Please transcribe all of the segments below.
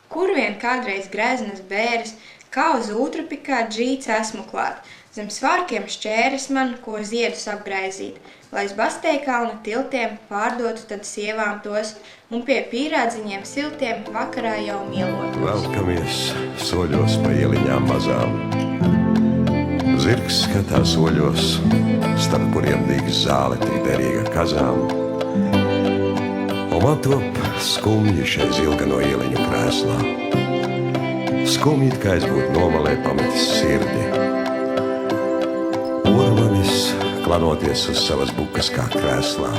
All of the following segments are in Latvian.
Kur vien kādreiz greznas bēres, kā uz ūtrupi kā džīts esmu klāt. Zem svārkiem šķēres man, ko ziedus apgraizīt, lai uz Basteikalna tiltiem pārdotu tad sievām tos un pie pīrādziņiem siltiem vakarā jau mielotos. Velkamies soļos pa ieliņām mazām. Zirgs skatās soļos, starp kuriem dīgs zāletī derīga kazām. Un man top skumji šeit ilga no ieliņu krēslā. Skumji, kā es būtu nomalē pametis sirdi. Ormanis klanoties uz savas bukas kā krēslā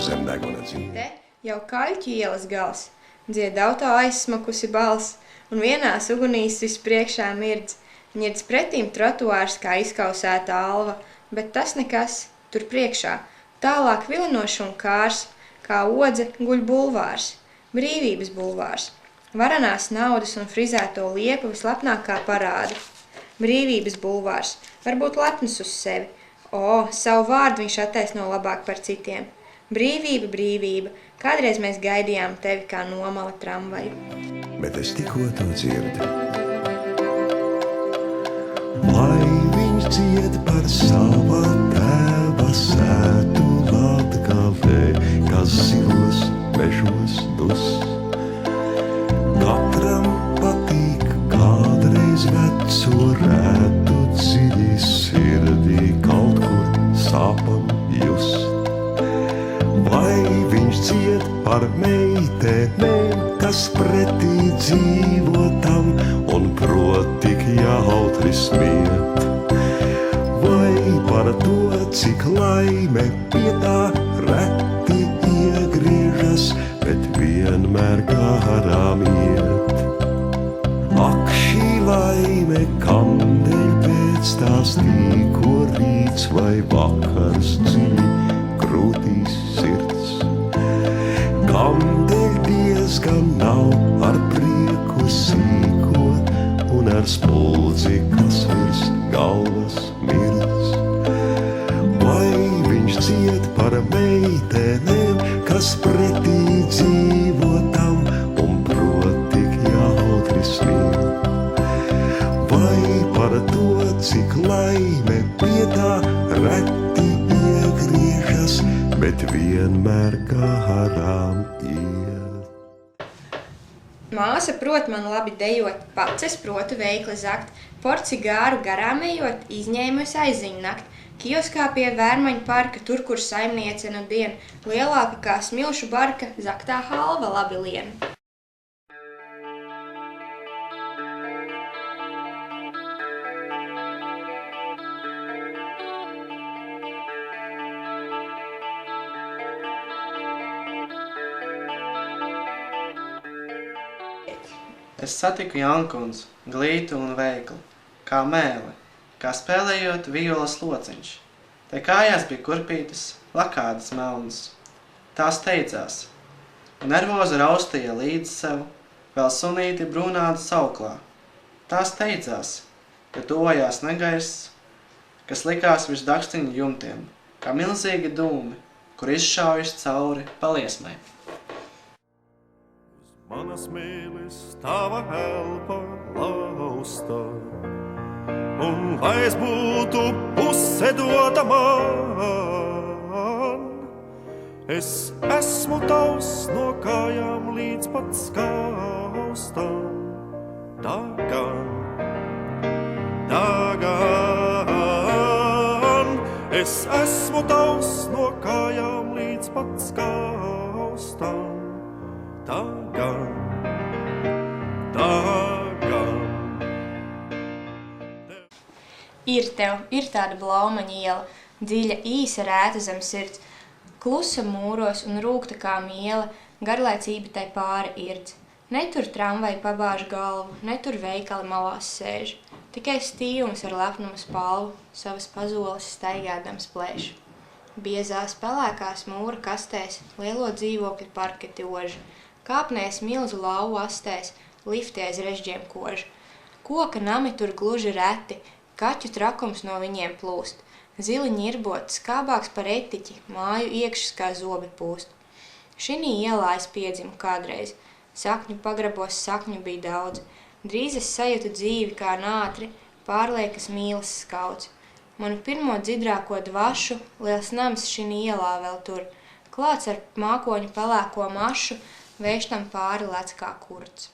zem deguna dzīve. Te jau Kaļķu ielas gals, dziedauto aizsmakusi balss, un vienās ugunīs vispriekšā mirdz. Ņirdz pretīm trotuārs kā izkausēta alva, bet tas nekas, tur priekšā. Tālāk vilinoši un kārs, kā odze guļ bulvārs, Brīvības bulvārs. Varanās naudas un frizēto liepu vislepnākā parāda. Brīvības bulvārs, varbūt lepns uz sevi. Savu vārdu viņš attaisno labāk par citiem. Brīvība, brīvība, kādreiz mēs gaidījām tevi kā nomala tramvaju. Bet es tikko to dzirdu. Lai viņš dzied par sava tēva sētu Latgalē, kas zilos mežos dus. Katram patīk kādreiz veco rētu dziļi sirdī kaut kur sāpam just. Vai viņš dzied par meitenēm, kas pretī dzīvo tam un prot tik jautri smiet? Vai par to, cik laime pie tā reti iegriežas, bet vienmēr garām iet? Ak, šī laime, kamdēļ pēc tās tīko rīts vai vakars dziļi krūtīs sirds? Kamdēļ diezgan nav ar prieku sīkot un ar spuldzi, kas virs galvas mirdz? Vai viņš dzied par meitenēm, kas pretī dzīvo tam un prot tik jautri smiet? Vai par to, cik laime pie tā reti iegriežas, bet vienmēr garām iet? Māsa prot man labi dejot, pats es protu veikli zakt, porci gāru garām ejot, izņēmusi aiziņu nakt. Kioskā pie Vērmaņu parka, tur, kur saimniece nu dien, lielāka kā smilšu barka, zaktā halva labi lien. Es satiku Jankuns, glītu un veiklu, kā mēli, kā spēlējot violas lociņš. Te kājās bija kurpītes, lakādas melnas. Tā steidzās, un nervozi raustīja līdz sev, vēl sunīti brūnāda sauklā. Tā steidzās, jo tuvojās negaiss, kas likās virs dakstiņu jumtiem, kā milzīgi dūmi, kur izšaujas cauri paliesmai. Manas mīlis, tava elpa lausta, un lai es būtu puse dota man, es esmu tavs no kājām līdz pat skaustam. Dagan, es esmu tavs no kājām līdz pat skaustam. Ir tāda blaumaņa iela, dziļa īsa rēta zem sirds, klusa mūros un rūgta kā miela, garlaicība tai pāri irdz. Netur tramvai pabāž galvu, netur veikali malās sēž, tikai stīvums ar lepnumu spalvu, savas pazoles staigādams plēš. Biezās pelēkās mūra kastēs, lielo dzīvokļu parketi oži, kāpnēs milzu lauvu astēs, lifti aiz režģiem koži. Koka nami tur gluži reti, kaķu trakums no viņiem plūst, zili ņirbot, skābāks par etiķi, māju iekšas kā zobi pūst. Šinī ielā es piedzimu kādreiz, Sakņu pagrabos sakņu bija daudz. Drīz es sajūtu dzīvi kā nātri, pārliekas mīlas skauts. Manu pirmo dzidrāko dvašu liels nams šī ielā vēl tur. Klāts ar mākoņu pelēko mašu, vējš tam pāri lec kā kurts.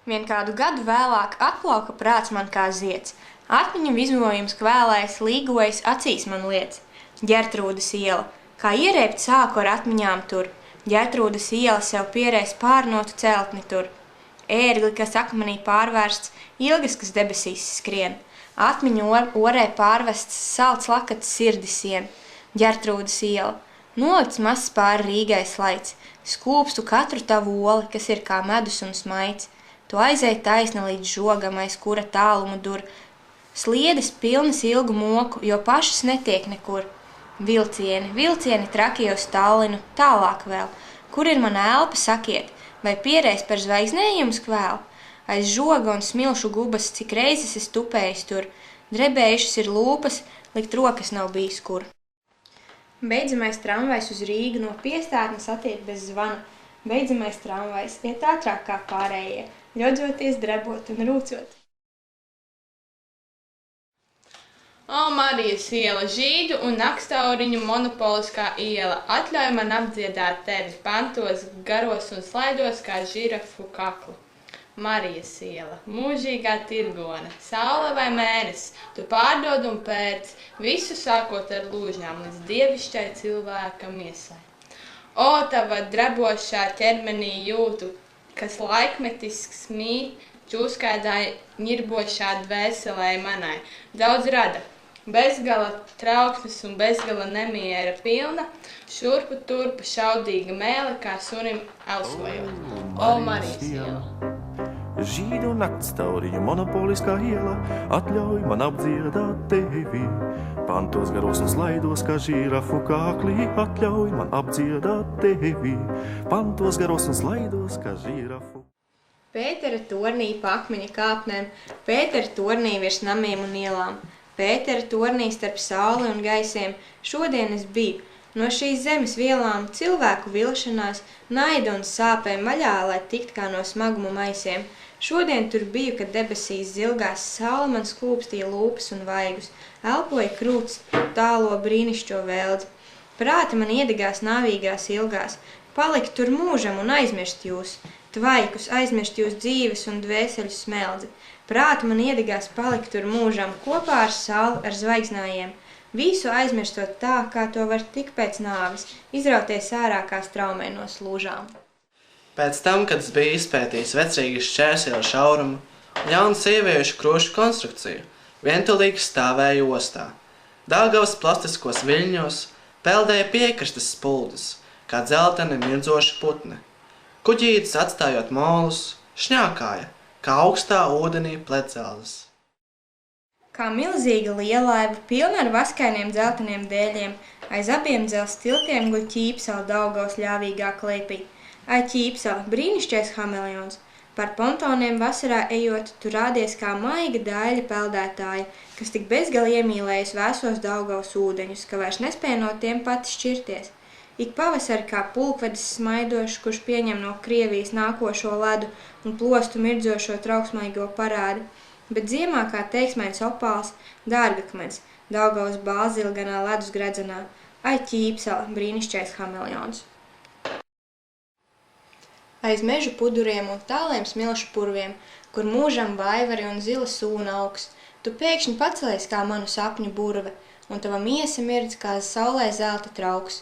Vien kādu gadu vēlāk atplauka prāts man kā zieds. Atmiņu vizmojums kvēlēs, līgojas, acīs man liec. Ģertrūdas iela, kā ierēbt sāku ar atmiņām tur. Ģertrūdas iela sev pierēs pārnotu celtni tur. Ērgli, kas akmenī pārvērsts, ilgas, kas debesīs skrien. Atmiņu orē pārvests, salds lakats sirdi sien. Ģertrūdas iela, nolikts mazs pāri Rīgai slaids. Skūpstu katru tavu oli, kas ir kā medus un smaids. Tu aizēji taisni līdz žogam, aiz kura tālumu dur. Sliedes pilnas ilgu moku, jo pašas netiek nekur. Vilcieni trakie uz Tallinu, tālāk vēl. Kur ir mana elpa, sakiet, vai pierēs par zvaigznējumus kvēl? Aiz žoga un smilšu gubas, cik reizes es tupējis tur. Drebējušas ir lūpas, likt rokas nav bijis kur. Beidzamais tramvajs uz Rīgu no piestātnes attiek bez zvana. Beidzamais tramvajs iet ātrāk kā pārējie, ļodzoties, drebot un rūcot. O, Marijas iela, žīdu un nakstauriņu monopoliskā iela, atļauj man apdziedāt tevi pantos, garos un slaidos kā žirafu kaklu. Marijas iela, mūžīgā tirgone, saule vai mēnesis, tu pārdod un pēc, visu sākot ar lūžņām līdz dievišķai cilvēka miesai. O, tava drebošā ķermenī jūtu, kas laikmetisks mīt, čūskaidā ņirbošā dvēselē manai, daudz rada, bezgala trauksmes un bezgala nemiera pilna, šurpu turpu šaudīga mēle, kā sunim elsojot. O, Marijas iela! Žīdu naktstauriņu monopoliskā iela, atļauj man apdziedāt tevi. Pantos garos un slaidos, kā žirafu kāklī, atļauj man apdziedāt tevi. Pantos garos un slaidos, kā žirafu. Pētera tornī pa akmeņa kāpnēm, Pētera tornī virs namiem un ielām, Pētera tornī starp sauli un gaisiem, šodien es biju. No šīs zemes vielām cilvēku vilšanās, naida un sāpēm vaļā, lai tikt kā no smaguma maisiem. Šodien tur biju, kad debesīs zilgās saule man skūpstīja lūpas un vaigus, elpoja krūts tālo brīnišķo vēldzi. Prāti man iedegās nāvīgās ilgās, palikt tur mūžam un aizmirst jūs, tvaikus, aizmirst jūs dzīves un dvēseļu smeldzi. Prāti man iedegās palikt tur mūžam, kopā ar sauli, ar zvaigznājiem. Visu aizmirstot tā, kā to var tik pēc nāves, izrauties ārā kā straumē no slūžām. Pēc tam, kad es biju izpētījis vecrīgas šķērsiela šaurumu un jaunu sieviešu krošu konstrukciju, vientulīgi stāvēju ostā. Daugavas plastiskos viļņos, Peldēja piekrastes spuldus, kā dzelteni mirdzoši putni. Kuģītis atstājot molus, šņākāja, kā augstā ūdenī plecēlis. Kā milzīga lielaiva, pilna ar vaskainiem dzelteniem dēļiem, aiz abiem dzels tiltiem guļ Ķīpsela Daugavas ļāvīgā klēpī. Ai, Ķīpsela, brīnišķīgais hameleons! Par pontoniem vasarā ejot, tu rādies kā maiga daiļa peldētāja, kas tik bezgali iemīlējas vēsos Daugavas ūdeņus, ka vairs nespēja no tiem pati šķirties. Ik pavasari kā pulkvedis smaidošs, kurš pieņem no Krievijas nākošo ledu un plostu mirdzošo trauksmaigo parādu, bet ziemā kā teiksmains opāls, dārgakmens, Daugavas bāzilganā ledus gredzenā. Ai, Ķīpsela, brīnišķīgais hameleons! Aiz mežu puduriem un tāliem smilšu purviem, kur mūžam vaivari un zila sūna augs, tu pēkšņi pacelies kā manu sapņu burve, un tava miesa mirdz kā saulē zelta trauks.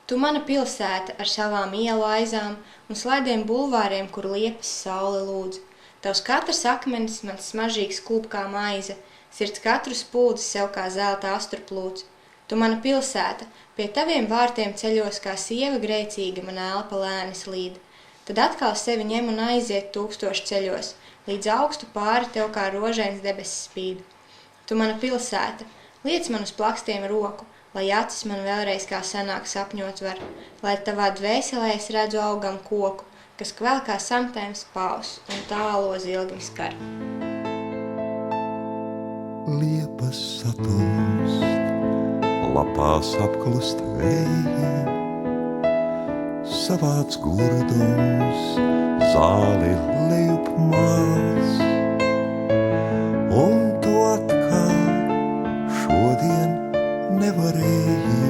Tu mana pilsēta ar savām ielu aizām un slaidiem bulvāriem, kur liepas saule lūdz. Tavs katrs akmenis mans smažīgs klūp kā maize, sirds katru spuldi sev kā zelta astruplūds. Tu mana pilsēta, pie taviem vārtiem ceļos kā sieva grēcīga, man elpa lēni slīd. Tad atkal sevi ņem un aiziet 1000 ceļos, līdz augstu pāri tev kā rožains debesis spīd. Tu mana pilsēta, liec man uz plakstiem roku, lai acis man vēlreiz kā senāk sapņot var, lai tavā dvēselē es redzu augam koku, kas kvēl kā samtēms paus un tālo zilgni skar. Liepas satumst, lapās apklust vēji, savāds gurdums, zāli lejup mās, un tu atkal šodien nevarēji.